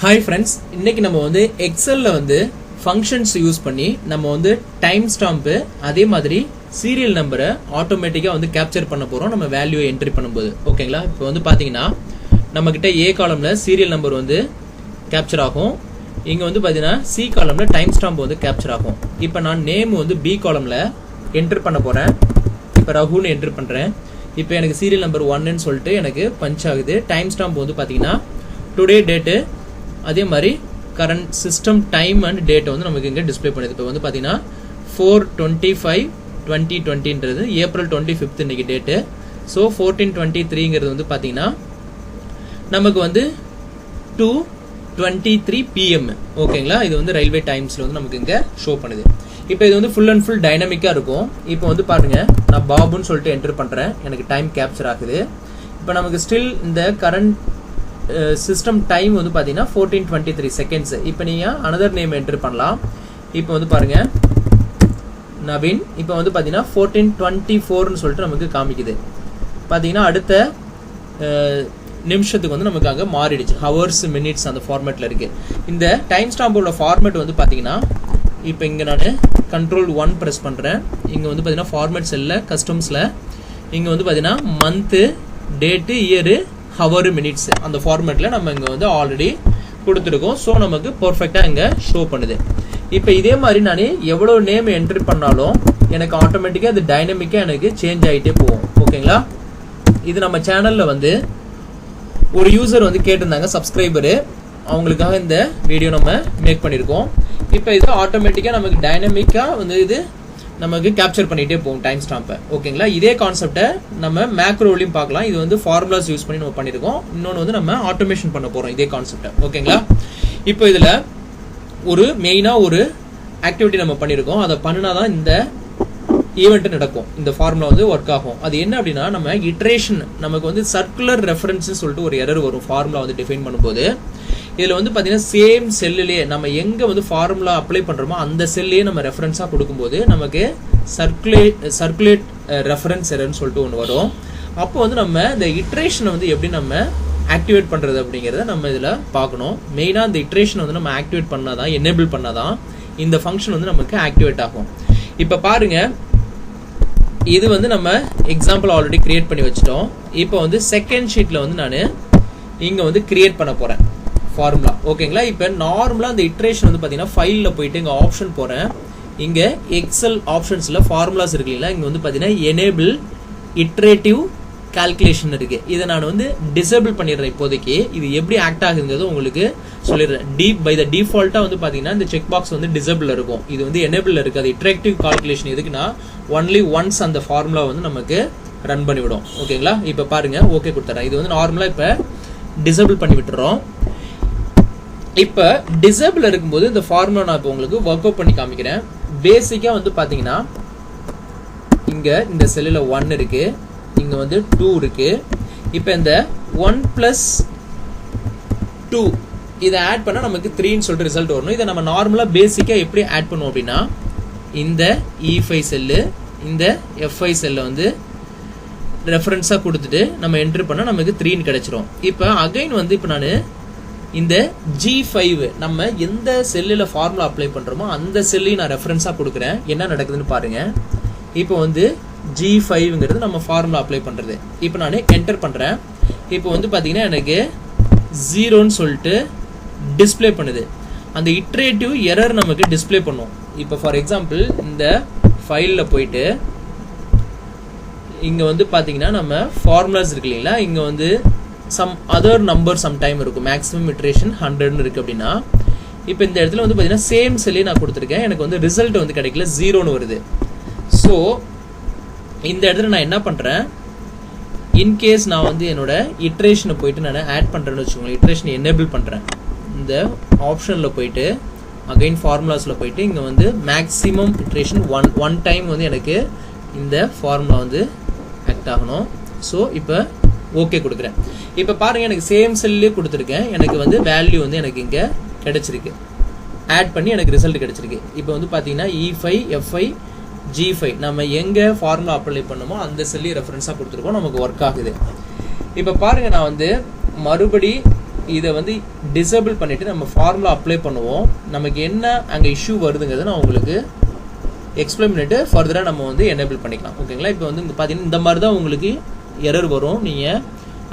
Hi friends, இன்னைக்கு நம்ம வந்து எக்ஸல்ல வந்து ஃபங்க்ஷன்ஸ் யூஸ் பண்ணி நம்ம வந்து டைம் ஸ்டாம்ப் அதே மாதிரி சீரியல் நம்பரை ஆட்டோமேட்டிக்கா வந்து கேப்சர் பண்ண போறோம் நம்ம வேல்யூ என்ட்ரி பண்ணும்போது. ஓகேங்களா? இப்போ வந்து பாத்தீங்கன்னா நம்ம கிட்ட A காலம்ல சீரியல் நம்பர் வந்து கேப்சர் ஆகும். இங்க வந்து பாத்தீங்கன்னா C காலம்ல டைம் ஸ்டாம்ப் வந்து கேப்சர் ஆகும். இப்போ நான் நேம் வந்து B காலம்ல என்டர் பண்ண போறேன். இப்போ ரகுன்னு என்டர் பண்றேன். இப்போ எனக்கு சீரியல் நம்பர் 1 ன்னு சொல்லிட்டு எனக்கு பஞ்ச் ஆகுது. டைம் ஸ்டாம்ப் வந்து பாத்தீங்கன்னா டுடே டேட் அதே மாதிரி current system time and date வந்து நமக்கு இங்க டிஸ்ப்ளே பண்ணுது. இப்போ வந்து பாத்தீங்கன்னா 4/25/2020ன்றது ஏப்ரல் 25th இன்னைக்கு டேட். ஸோ 14/23ங்கிறது வந்து பாத்தீங்கன்னா நமக்கு வந்து 2:23 PM. ஓகேங்களா? இது வந்து ரயில்வே டைம்ஸ்ல வந்து நமக்கு இங்க ஷோ பண்ணுது. இப்போ இது வந்து ஃபுல் அண்ட் ஃபுல் டைனமிக்கா இருக்கும். இப்போ வந்து பாருங்க, நான் பாபுன்னு சொல்லிட்டு என்டர் பண்றேன். எனக்கு டைம் கேப்சர் ஆகுது. இப்போ நமக்கு ஸ்டில் இந்த கரண்ட் சிஸ்டம் டைம் வந்து பாத்தீங்கன்னா 14:23 seconds. இப்போ நீங்க another நேம் என்டர் பண்ணலாம். இப்போ வந்து பாருங்க நவீன். இப்போ வந்து பாத்தீங்கன்னா 14:24ன்னு சொல்லிட்டு நமக்கு காமிக்குது. பாத்தீங்கன்னா அடுத்த நிமிஷத்துக்கு வந்து நமக்கு அங்க மாறிடுச்சு. ஹவர்ஸ் மினிட்ஸ் அந்த ஃபார்மேட்ல இருக்கு. இந்த டைம் ஸ்டாம்போட ஃபார்மேட் வந்து பாத்தீங்கன்னா இப்போ இங்க நான் Ctrl+1 பிரஸ் பண்றேன். இங்க வந்து பாத்தீங்கன்னா ஃபார்மேட் செல்ல கஸ்டம்ஸ்ல இங்க வந்து பாத்தீங்கன்னா month date year hour minutes அந்த ஃபார்மேட்ல நம்ம இங்க வந்து ஆல்ரெடி கொடுத்துருக்கோம். ஸோ நமக்கு பர்ஃபெக்டா இங்க ஷோ பண்ணுது. இப்போ இதே மாதிரி நான் எவ்வளவு நேம் என்ட்ரி பண்ணாலும் எனக்கு ஆட்டோமேட்டிக்கா அது டைனமிக்கா எனக்கு சேஞ்ச் ஆகிட்டே போகும். ஓகேங்களா? இது நம்ம சேனல்ல வந்து ஒரு யூசர் வந்து கேட்டிருந்தாங்க, சப்ஸ்கிரைபரு. அவங்களுக்காக இந்த வீடியோ நம்ம மேக் பண்ணியிருக்கோம். இப்போ இது ஆட்டோமேட்டிக்கா நமக்கு டைனமிக்கா வந்து இது நமக்கு கேப்சர் பண்ணிட்டே போகும் டைம் ஸ்டாம்பை. ஓகேங்களா? இதே கான்செப்டை நம்ம மேக்ரோலையும் பார்க்கலாம். இது வந்து ஃபார்முலாஸ் யூஸ் பண்ணி நம்ம பண்ணியிருக்கோம். இன்னொன்று வந்து நம்ம ஆட்டோமேஷன் பண்ண போறோம் இதே கான்செப்டை. ஓகேங்களா? இப்போ இதுல ஒரு மெயினா ஒரு ஆக்டிவிட்டி நம்ம பண்ணியிருக்கோம். அதை பண்ணினாதான் இந்த ஈவெண்ட் நடக்கும். இந்த ஃபார்முலா வந்து ஒர்க் ஆகும். அது என்ன அப்படின்னா, நம்ம இட்ரேஷன் நமக்கு வந்து சர்க்குலர் ரெஃபரன்ஸ் சொல்லிட்டு ஒரு எரர் வரும் ஃபார்முலா வந்து டிஃபைன் பண்ணும்போது. இதுல வந்து பாத்தீங்கன்னா சேம் செல்லுலயே நம்ம எங்க வந்து ஃபார்முலா அப்ளை பண்றோமோ அந்த செல்லையே நம்ம ரெஃபரன்ஸா கொடுக்கும்போது நமக்கு சர்க்குலேட் ரெஃபரன்ஸ் எரர்னு சொல்லிட்டு ஒன்று வரும். அப்போ வந்து நம்ம இந்த இட்ரேஷனை வந்து எப்படி நம்ம ஆக்டிவேட் பண்றது அப்படிங்கறத நம்ம இதுல பார்க்கணும். மெயினா இந்த இட்ரேஷன் வந்து நம்ம ஆக்டிவேட் பண்ணாதான், எனேபிள் பண்ணாதான் இந்த ஃபங்க்ஷன் வந்து நமக்கு ஆக்டிவேட் ஆகும். இப்ப பாருங்க, இது வந்து நம்ம எக்ஸாம்பிள் ஆல்ரெடி கிரியேட் பண்ணி வச்சிட்டோம். இப்போ வந்து செகண்ட் ஷீட்ல வந்து நான் இங்க வந்து கிரியேட் பண்ண போறேன் ஃபார்முலா. ஓகேங்களா? இப்போ நார்மலா இந்த இட்ரேஷன் வந்து பாத்தீங்கன்னா ஃபைல்ல போயிட்டு இங்க ஆப்ஷன் போறேன். இங்க எக்ஸல் ஆப்ஷன்ஸ்ல ஃபார்முலாஸ் இருக்கு இல்லைங்களா? இங்க வந்து பாத்தீங்கன்னா எனேபிள் இட்ரேட்டிவ் கால்குலேஷன் இருக்கு. இதை நான் வந்து டிசேபிள் பண்ணிடுறேன் இப்போதைக்கு. இது எப்படி ஆக்ட் ஆகுதுங்கிறது உங்களுக்கு சொல்லிடுறேன். பை த டிஃபால்ட்டா வந்து பாத்தீங்கன்னா இந்த செக் பாக்ஸ் வந்து டிசேபிள் இருக்கும். இது வந்து எனேபிள் இருக்கு. அது இட்ரேட்டிவ் கால்குலேஷன் எதுக்குன்னா ஒன்லி ஒன்ஸ் அந்த ஃபார்முலா வந்து நமக்கு ரன் பண்ணிவிடும். ஓகேங்களா? இப்ப பாருங்க, ஓகே கொடுத்துறேன். இது வந்து நார்மலா இப்ப டிசேபிள் பண்ணி விட்டுறோம். இப்ப டிசேபிள் இருக்கும்போது இந்த ஃபார்முலா நான் இப்ப உங்களுக்கு ஒர்க் அவுட் பண்ணி காமிக்கிறேன். பேசிக்கா வந்து பாத்தீங்கன்னா இங்க இந்த செல்லுல 1 இருக்கு, இங்க வந்து 2 இருக்கு. இப்ப இந்த 1+2 இதை ஆட் பண்ணா நமக்கு 3ன்னு சொல்லிட்டு ரிசல்ட் வரணும். இதை நம்ம நார்மலா பேசிக்கா எப்படி ஆட் பண்ணுவோம் அப்படின்னா, இந்த E5 செல்லு இந்த F5 செல்ல வந்து ரெஃபரன்ஸா கொடுத்துட்டு நம்ம என்டர் பண்ணா நமக்கு 3ன்னு கிடைச்சிரும். இப்ப அகைன் வந்து இப்ப நான் இந்த G5 நம்ம எந்த செல்லுல ஃபார்முலா அப்ளை பண்றோமோ அந்த செல்லையும் நான் ரெஃபரன்ஸா கொடுக்குறேன். என்ன நடக்குதுன்னு பாருங்க. இப்போ வந்து G5ங்கிறது நம்ம ஃபார்முலா அப்ளை பண்றது. இப்போ நான் என்டர் பண்றேன். இப்போ வந்து பாத்தீங்கன்னா எனக்கு 0ன்னு சொல்லிட்டு டிஸ்ப்ளே பண்ணுது. அந்த இட்ரேட்டிவ் எரர் நமக்கு டிஸ்ப்ளே பண்ணும். இப்போ ஃபார் எக்ஸாம்பிள் இந்த ஃபைல்ல போயிட்டு இங்க வந்து பாத்தீங்கன்னா நம்ம ஃபார்முலாஸ் இருக்கு இல்லைங்களா? இங்க வந்து some other number sometime இருக்கும். maximum iteration 100 இருக்கு அப்படின்னா, இப்போ இந்த இடத்துல வந்து பாத்தீங்கன்னா சேம் செல்லே நான் கொடுத்துருக்கேன். எனக்கு வந்து ரிசல்ட் வந்து கிடைக்கல, 0ன்னு வருது. ஸோ இந்த இடத்துல நான் என்ன பண்றேன், இன்கேஸ் நான் வந்து என்னோட இட்ரேஷனை போயிட்டு நான் ஆட் பண்றேன்னு வச்சுக்கோங்களேன், இட்ரேஷனை எனேபிள் பண்றேன். இந்த ஆப்ஷன்ல போயிட்டு அகைன் ஃபார்முலாஸ்ல போயிட்டு இங்க வந்து மேக்ஸிமம் இட்ரேஷன் ஒன் டைம் வந்து எனக்கு இந்த ஃபார்முலா வந்து ஆக்ட் ஆகணும். ஸோ இப்போ ஓகே கொடுக்குறேன். இப்போ பாருங்க, எனக்கு சேம் செல்லே கொடுத்துருக்கேன். எனக்கு வந்து வேல்யூ வந்து எனக்கு இங்க கிடைச்சிருக்கு. ஆட் பண்ணி எனக்கு ரிசல்ட் கிடைச்சிருக்கு. இப்போ வந்து பாத்தீங்கன்னா E5 F5 G5 நம்ம எங்க ஃபார்முலா அப்ளை பண்ணுமோ அந்த செல்லே ரெஃபரன்ஸா கொடுத்துருக்கோம். நமக்கு ஒர்க் ஆகுது. இப்போ பாருங்க, நான் வந்து மறுபடி இதை வந்து டிசேபிள் பண்ணிவிட்டு நம்ம ஃபார்முலா அப்ளை பண்ணுவோம். நமக்கு என்ன அங்கே இஷ்யூ வருதுங்கிறத நான் உங்களுக்கு எக்ஸ்பிளைன் பண்ணிவிட்டு ஃபர்தராக நம்ம வந்து எனேபிள் பண்ணிக்கலாம். ஓகேங்களா? இப்போ வந்து பார்த்தீங்கன்னா இந்த மாதிரி தான் உங்களுக்கு எரர் வரும். நீங்கள்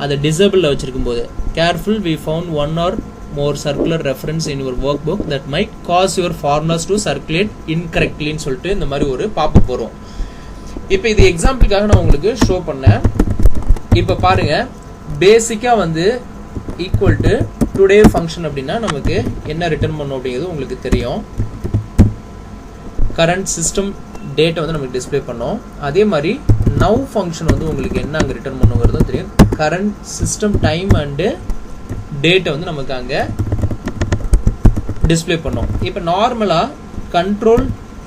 அதை டிசேபிளில் வச்சுருக்கும் போது careful we found one or more circular reference in your workbook that might cause your formulas to circulate incorrectly ன்னு சொல்லிட்டு இந்த மாதிரி ஒரு பாப்பப் வரும். இப்போ இது எக்ஸாம்பிளுக்காக நான் உங்களுக்கு ஷோ பண்ணேன். இப்போ பாருங்க, பேசிக்கா வந்து ஈக்குவல் டு டுடே ஃபங்க்ஷன் அப்படின்னா நமக்கு என்ன ரிட்டர்ன் பண்ணும் அப்படிங்கிறது உங்களுக்கு தெரியும். கரண்ட் சிஸ்டம் டேட்டை வந்து நமக்கு டிஸ்பிளே பண்ணோம். அதே மாதிரி நவ் ஃபங்க்ஷன் வந்து உங்களுக்கு என்ன அங்கே ரிட்டர்ன் பண்ணுங்கிறதும் தெரியும். கரண்ட் சிஸ்டம் டைம் அண்டு டேட்டை வந்து நமக்கு அங்கே டிஸ்பிளே பண்ணோம். இப்போ நார்மலாக கண்ட்ரோல்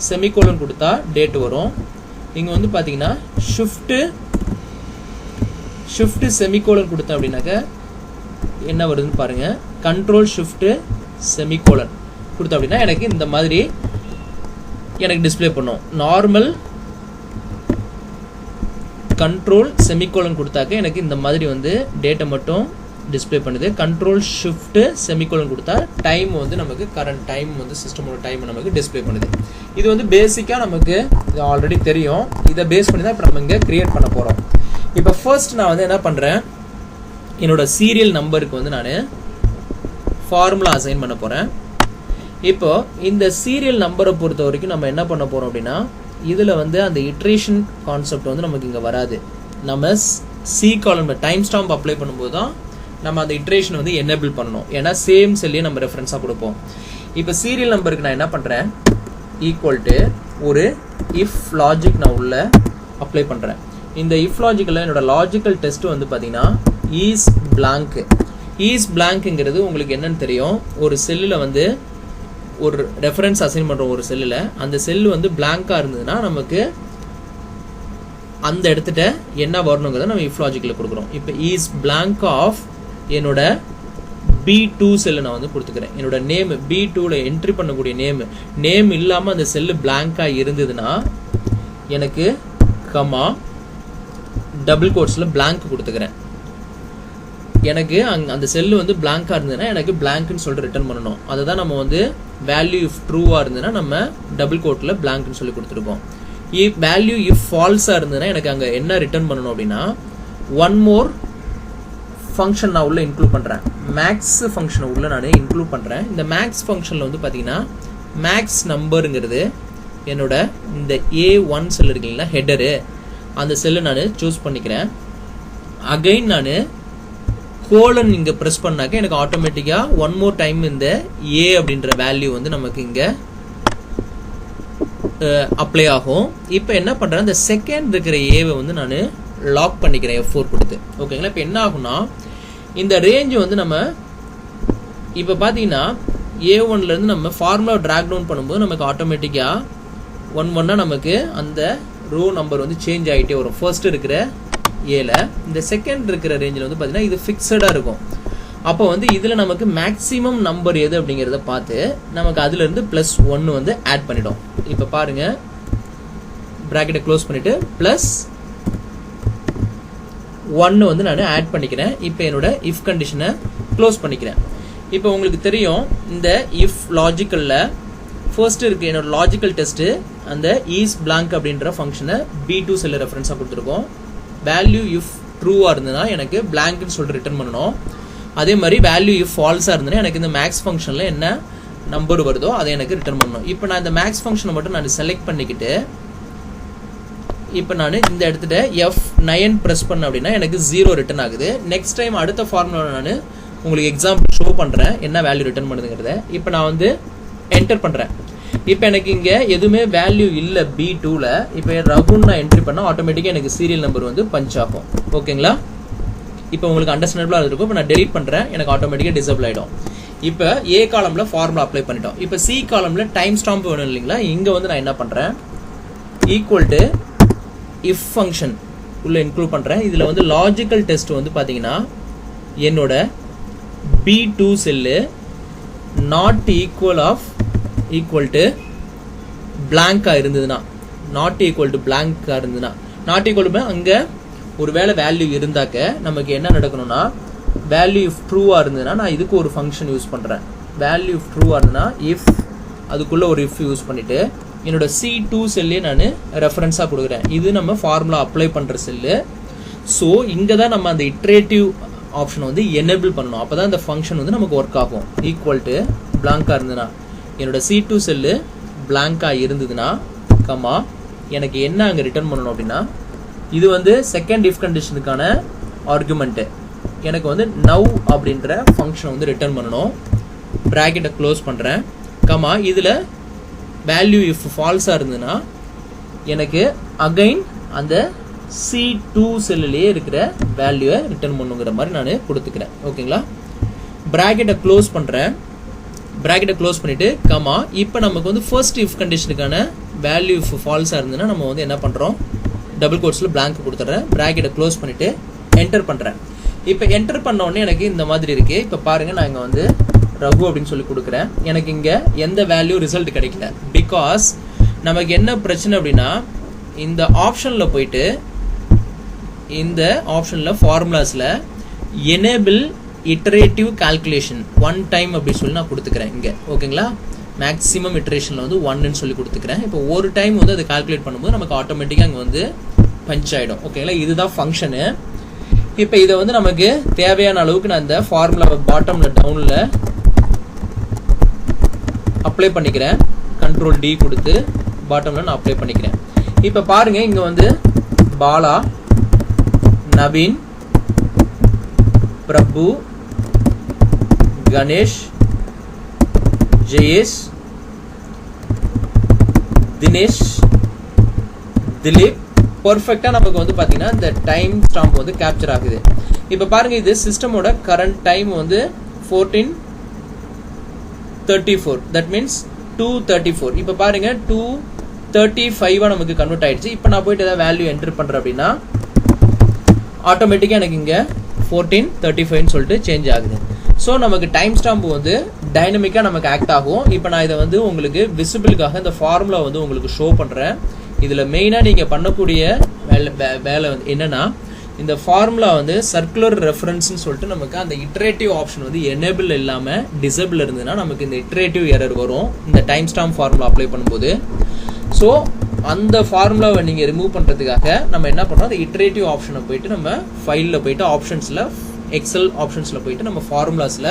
செமிகோலன் கொடுத்தா டேட் வரும். இங்கே வந்து பார்த்தீங்கன்னா ஷிஃப்ட் செமிகோலன் கொடுத்தா அப்படின்னாக்க என்ன வருதுன்னு பாருங்க. கண்ட்ரோல் ஷிஃப்ட் செமிகோலன் கொடுத்தா அப்படின்னா எனக்கு இந்த மாதிரி எனக்கு டிஸ்பிளே பண்ணும். நார்மல் கண்ட்ரோல் செமிகோலன் கொடுத்தாக்க எனக்கு இந்த மாதிரி வந்து டேட்டை மட்டும் டிஸ்பிளே பண்ணுது. கண்ட்ரோல் ஷிஃப்ட் செமிகோலன் கொடுத்தா டைம் வந்து நமக்கு கரண்ட் டைம் வந்து சிஸ்டமோட டைம் நமக்கு டிஸ்பிளே பண்ணுது. இது வந்து பேசிக்காக நமக்கு இது ஆல்ரெடி தெரியும். இதை பேஸ் பண்ணி தான் இப்போ நம்ம இங்கே கிரியேட் பண்ண போகிறோம். இப்போ ஃபர்ஸ்ட் நான் வந்து என்ன பண்ணுறேன், என்னோட சீரியல் நம்பருக்கு வந்து நான் ஃபார்முலா அசைன் பண்ண போகிறேன். இப்போ இந்த சீரியல் நம்பரை பொறுத்த வரைக்கும் நம்ம என்ன பண்ண போகிறோம் அப்படின்னா, இதில் வந்து அந்த இட்ரேஷன் கான்செப்ட் வந்து நமக்கு இங்கே வராது. நம்ம சி காலம் டைம் ஸ்டாம்ப் அப்ளை பண்ணும்போது தான் நம்ம அந்த இட்ரேஷன் வந்து எனேபிள் பண்ணணும். ஏன்னா சேம் செல்லையே நம்ம ரெஃபரன்ஸாக கொடுப்போம். இப்போ சீரியல் நம்பருக்கு நான் என்ன பண்ணுறேன், ஈக்குவல் டு ஒரு இஃப் லாஜிக் நான் உள்ள அப்ளை பண்ணுறேன். இந்த இஃப் லாஜிக்கில் என்னோட லாஜிக்கல் டெஸ்ட் வந்து பார்த்தீங்கன்னா ஈஸ் பிளாங்க். ஈஸ் பிளாங்க்ங்கிறது உங்களுக்கு என்னன்னு தெரியும். ஒரு செல்லில் வந்து ஒரு ரெஃபரன்ஸ் அசைன் பண்ணுறோம். ஒரு செல்லில் அந்த செல்லு வந்து பிளாங்காக இருந்ததுன்னா நமக்கு அந்த இடத்துல என்ன வரணுங்கிறத நம்ம இஃப் லாஜிக்கில் கொடுக்குறோம். இப்போ ஈஸ் பிளாங்க் ஆஃப் என்னோட B2 செல்லை நான் வந்து கொடுத்துக்கிறேன். என்னோட நேம் B2ல என்ட்ரி பண்ணக்கூடிய நேம் இல்லாமல் அந்த செல்லு பிளாங்காக இருந்ததுன்னா எனக்கு கமா டபுள் கோட்ஸில் பிளாங்க் கொடுத்துக்கிறேன். எனக்கு அந்த செல்லு வந்து பிளாங்காக இருந்ததுன்னா எனக்கு பிளாங்க்னு சொல்லிட்டு ரிட்டர்ன் பண்ணணும். அதை தான் நம்ம வந்து வேல்யூ இஃப் ட்ரூவாக இருந்ததுன்னா நம்ம டபுள் கோட்டில் பிளாங்க்னு சொல்லி கொடுத்துருக்கோம். வேல்யூ இஃப் ஃபால்ஸாக இருந்ததுன்னா எனக்கு அங்கே என்ன ரிட்டர்ன் பண்ணணும் அப்படின்னா, ஒன் மோர் ஃபங்க்ஷன் நான் உள்ள இன்க்ளூட் பண்ணுறேன். மேக்ஸ் ஃபங்க்ஷனை உள்ள நான் இன்க்ளூட் பண்ணுறேன். இந்த மேக்ஸ் ஃபங்க்ஷனில் வந்து பார்த்தீங்கன்னா மேக்ஸ் நம்பருங்கிறது என்னோட இந்த A1 செல் இருக்குங்களா ஹெட்டரு, அந்த செல்லை நான் சூஸ் பண்ணிக்கிறேன். அகைன் நான் கோலன் இங்கே ப்ரெஸ் பண்ணாக்க எனக்கு ஆட்டோமேட்டிக்காக ஒன் மோர் டைம் இந்த A அப்படின்ற வேல்யூ வந்து நமக்கு இங்கே அப்ளை ஆகும். இப்போ என்ன பண்ணுறேன், இந்த செகண்ட் இருக்கிற ஏவை வந்து நான் லாக் பண்ணிக்கிறேன் F4 கொடுத்து. ஓகேங்களா? இப்போ என்ன ஆகும்னா, இந்த ரேஞ்சு வந்து நம்ம இப்போ பார்த்தீங்கன்னா A1லேருந்து நம்ம ஃபார்முலா ட்ராக் டவுன் பண்ணும்போது நமக்கு ஆட்டோமேட்டிக்காக ஒன்னாக நமக்கு அந்த ரோ நம்பர் வந்து சேஞ்ச் ஆகிட்டே வரும். ஃபர்ஸ்ட் இருக்கிற ஏல இந்த செகண்ட் இருக்கிற ரேஞ்சில் வந்து பார்த்தீங்கன்னா இது ஃபிக்ஸடாக இருக்கும். அப்போ வந்து இதில் நமக்கு மேக்ஸிமம் நம்பர் எது அப்படிங்கிறத பார்த்து நமக்கு அதுலேருந்து +1 வந்து ஆட் பண்ணிடும். இப்போ பாருங்கள், ப்ராக்கெட்டை க்ளோஸ் பண்ணிவிட்டு +1 வந்து நான் ஆட் பண்ணிக்கிறேன். இப்போ என்னோட இஃப் கண்டிஷனை க்ளோஸ் பண்ணிக்கிறேன். இப்போ உங்களுக்கு தெரியும், இந்த இஃப் லாஜிக்கலில் ஃபர்ஸ்ட் இருக்குது என்னோட லாஜிக்கல் டெஸ்ட்டு அந்த ஈஸ் பிளாங்க் அப்படின்ற ஃபங்க்ஷனை B2 செல்ல ரெஃபரன்ஸாக கொடுத்துருக்கோம். வேல்யூ இஃப் ட்ரூவாக இருந்ததுன்னா எனக்கு பிளாங்க்னு சொல்லிட்டு ரிட்டர்ன் பண்ணணும். அதே மாதிரி வேல்யூ இஃப் ஃபால்ஸாக இருந்ததுன்னா எனக்கு இந்த மேக்ஸ் ஃபங்க்ஷனில் என்ன நம்பர் வருதோ அதை எனக்கு ரிட்டர்ன் பண்ணணும். இப்போ நான் இந்த மேக்ஸ் ஃபங்க்ஷனை மட்டும் நான் செலக்ட் பண்ணிக்கிட்டு இப்போ நான் இந்த இடத்துல F9 ப்ரெஸ் பண்ண அப்படின்னா எனக்கு 0 ரிட்டர்ன் ஆகுது. நெக்ஸ்ட் டைம் அடுத்த ஃபார்முலா நான் உங்களுக்கு எக்ஸாம்பிள் ஷோ பண்ணுறேன் என்ன வேல்யூ ரிட்டர்ன் பண்ணுதுங்கிறத. இப்போ நான் வந்து என்டர் பண்ணுறேன். இப்போ எனக்கு இங்கே எதுவுமே வேல்யூ இல்லை B2ல. இப்போ ரகுன்னு நான் என்ட்ரி பண்ணால் ஆட்டோமேட்டிக்காக எனக்கு சீரியல் நம்பர் வந்து பஞ்ச் ஆகும். ஓகேங்களா? இப்போ உங்களுக்கு அண்டர்ஸ்டாண்டபிளாக இருக்கும். இப்போ நான் டெலிட் பண்ணுறேன், எனக்கு ஆட்டோமேட்டிக்காக டிசேபிள் ஆகிடும். இப்போ A காலமில் ஃபார்முலா அப்ளை பண்ணிட்டோம். இப்போ C காலமில் டைம் ஸ்டாம்ப் வேணும் இல்லைங்களா? இங்கே வந்து நான் என்ன பண்ணுறேன், ஈக்குவல் டு இஃப் ஃபங்க்ஷன் உள்ள இன்க்ளூட் பண்ணுறேன். இதில் வந்து லாஜிக்கல் டெஸ்ட் வந்து பார்த்தீங்கன்னா என்னோட B2 cell not equal to பிளாங்காக இருந்ததுன்னா, நாட் ஈக்குவல் டு பிளாங்காக இருந்ததுன்னா, நாட் ஈக்குவல் டு அங்கே ஒரு வேளை வேல்யூ இருந்தாக்க நமக்கு என்ன நடக்கணும்னா வேல்யூ இஃப் ட்ரூவாக இருந்ததுன்னா நான் இதுக்கு ஒரு ஃபங்க்ஷன் யூஸ் பண்ணுறேன். வேல்யூ இஃப் ட்ரூவாக இருந்ததுன்னா இஃப் அதுக்குள்ளே ஒரு இஃப் யூஸ் பண்ணிவிட்டு என்னோட C2 செல்லே நான் ரெஃபரன்ஸாக கொடுக்குறேன். இது நம்ம ஃபார்முலா அப்ளை பண்ணுற செல்லு. ஸோ இங்கே தான் நம்ம அந்த இட்ரேட்டிவ் ஆப்ஷனை வந்து எனேபிள் பண்ணணும். அப்போ தான் இந்த ஃபங்க்ஷன் வந்து நமக்கு ஒர்க் ஆகும். ஈக்குவல் டு பிளாங்காக இருந்ததுன்னா என்னோட C2 செல்லு பிளாங்காக இருந்ததுன்னா கமா எனக்கு என்ன அங்கே ரிட்டர்ன் பண்ணணும் அப்படின்னா இது வந்து செகண்ட் இஃப் கண்டிஷனுக்கான ஆர்குமெண்ட்டு. எனக்கு வந்து நவ் அப்படின்ற ஃபங்க்ஷனை வந்து ரிட்டர்ன் பண்ணணும். ப்ராக்கெட்டை க்ளோஸ் பண்ணுறேன். கமா இதில் வேல்யூ இஃப் ஃபால்ஸாக இருந்ததுன்னா எனக்கு அகைன் அந்த C2 செல்லுலேயே இருக்கிற வேல்யூவை ரிட்டர்ன் பண்ணுங்கிற மாதிரி நான் கொடுத்துக்கிறேன். ஓகேங்களா? ப்ராக்கெட்டை க்ளோஸ் பண்ணுறேன். ப்ராக்கெட்டை க்ளோஸ் பண்ணிவிட்டு கமா இப்போ நமக்கு வந்து ஃபர்ஸ்ட் இஃப் கண்டிஷனுக்கான வேல்யூ இஃப் ஃபால்ஸாக இருந்ததுன்னா நம்ம வந்து என்ன பண்ணுறோம், டபுள் கோட்ஸில் blank கொடுத்துட்றேன். ப்ராக்கெட்டை க்ளோஸ் பண்ணிவிட்டு என்டர் பண்ணுறேன். இப்போ என்டர் பண்ண உடனே எனக்கு இந்த மாதிரி இருக்குது. இப்போ பாருங்கள், நான் இங்கே வந்து ரகு அப்படின்னு சொல்லி கொடுக்குறேன். எனக்கு இங்கே எந்த வேல்யூ ரிசல்ட் கிடைக்கல. பிகாஸ் நமக்கு என்ன பிரச்சனை அப்படின்னா இந்த ஆப்ஷனில் போயிட்டு இந்த ஆப்ஷனில் ஃபார்முலாஸில் எனேபிள் இட்டரேட்டிவ் கால்குலேஷன் 1 டைம் அப்படி சொல்லி நான் கொடுத்துக்கிறேன் இங்கே. ஓகேங்களா? மேக்ஸிமம் இட்ரேஷனில் வந்து 1ன்னு சொல்லி கொடுத்துக்கிறேன். இப்போ ஒரு டைம் வந்து அதை கால்குலேட் பண்ணும்போது நமக்கு ஆட்டோமேட்டிக்காக அங்கே வந்து பஞ்ச் ஆகிடும். ஓகேங்களா? இதுதான் ஃபங்க்ஷனு. இப்போ இதை வந்து நமக்கு தேவையான அளவுக்கு நான் இந்த ஃபார்முலாவை பாட்டமில் டவுனில் அப்ளை பண்ணிக்கிறேன். கண்ட்ரோல் D கொடுத்து பாட்டமில் நான் அப்ளை பண்ணிக்கிறேன். இப்போ பாருங்க, இங்கே வந்து பாலா, நவீன், பிரபு, கணேஷ், ஜெயேஷ், தினேஷ், திலீப் பர்ஃபெக்டா நமக்கு வந்து பாத்தீங்கன்னா இந்த டைம் ஸ்டாம்ப் வந்து கேப்சர் ஆகுது. இப்போ பாருங்க, இது சிஸ்டமோட கரண்ட் டைம் வந்து 14:34. That means 2:34. இப்போ பாருங்க 2:35 நமக்கு கன்வெர்ட் ஆயிடுச்சு. இப்போ நான் போயிட்டு ஏதாவது வேல்யூ என்டர் பண்றேன் அப்படின்னா ஆட்டோமேட்டிக்கா எனக்கு இங்க 14:35 சொல்லிட்டு சேஞ்ச் ஆகுது. ஸோ நமக்கு டைம் ஸ்டாம்ப் வந்து டைனமிக்கா நமக்கு ஆக்ட் ஆகும். இப்போ நான் இதை வந்து உங்களுக்கு விசிபிளுக்காக இந்த ஃபார்முலா வந்து உங்களுக்கு ஷோ பண்றேன். இதுல மெயினா நீங்க பண்ணக்கூடிய வேலை வந்து என்னன்னா, இந்த ஃபார்முலா வந்து சர்க்குலர் ரெஃபரன்ஸ்னு சொல்லிட்டு நமக்கு அந்த இட்டரேட்டிவ் ஆப்ஷன் வந்து எனேபிள் இல்லாம டிசேபிள் இருந்ததுன்னா நமக்கு இந்த இட்டரேட்டிவ் எரர் வரும் இந்த டைம் ஸ்டாம்ப் ஃபார்முலா அப்ளை பண்ணும்போது. ஸோ அந்த ஃபார்முலாவை நீங்க ரிமூவ் பண்றதுக்காக நம்ம என்ன பண்றோம், அந்த இட்டரேட்டிவ் ஆப்ஷனை போயிட்டு நம்ம ஃபைலில் போயிட்டு ஆப்ஷன்ஸ்ல எக்ஸல் ஆப்ஷன்ஸ்ல போயிட்டு நம்ம ஃபார்முலாஸ்ல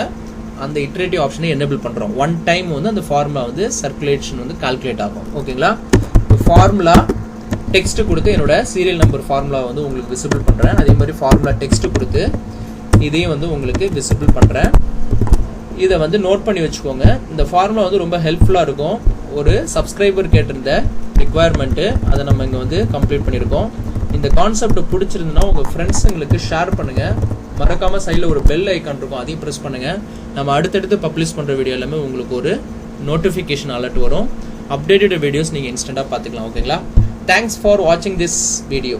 அந்த இட்டரேட்டிவ் ஆப்ஷனை எனேபிள் பண்றோம். 1 டைம் வந்து அந்த ஃபார்முலா வந்து சர்க்குலேஷன் வந்து கால்குலேட் ஆகும். ஓகேங்களா? ஃபார்முலா டெக்ஸ்ட் கொடுத்து என்னோட சீரியல் நம்பர் ஃபார்முலா வந்து உங்களுக்கு விசிபிள் பண்றேன். அதே மாதிரி ஃபார்முலா டெக்ஸ்ட் கொடுத்து இதையும் வந்து உங்களுக்கு விசிபிள் பண்றேன். இதை வந்து நோட் பண்ணி வச்சுக்கோங்க. இந்த ஃபார்முலா வந்து ரொம்ப ஹெல்ப்ஃபுல்லா இருக்கும். ஒரு சப்ஸ்கிரைபர் கேட்டிருந்த ரிக்வயர்மெண்ட் அதை நம்ம இங்க வந்து கம்ப்ளீட் பண்ணியிருக்கோம். இந்த கான்செப்ட் பிடிச்சிருந்ததுன்னா உங்க ஃப்ரெண்ட்ஸுங்களுக்கு ஷேர் பண்ணுங்க. மறக்காம சைடில் ஒரு பெல் ஐக்கான் இருக்கும், அதையும் ப்ரெஸ் பண்ணுங்க. நம்ம அடுத்தடுத்து பப்ளிஷ் பண்ற வீடியோ எல்லாமே உங்களுக்கு ஒரு நோட்டிஃபிகேஷன் அலர்ட் வரும். அப்டேட்டட் வீடியோஸ் நீங்க இன்ஸ்டன்டா பார்த்துக்கலாம். ஓகேங்களா? Thanks for watching this video.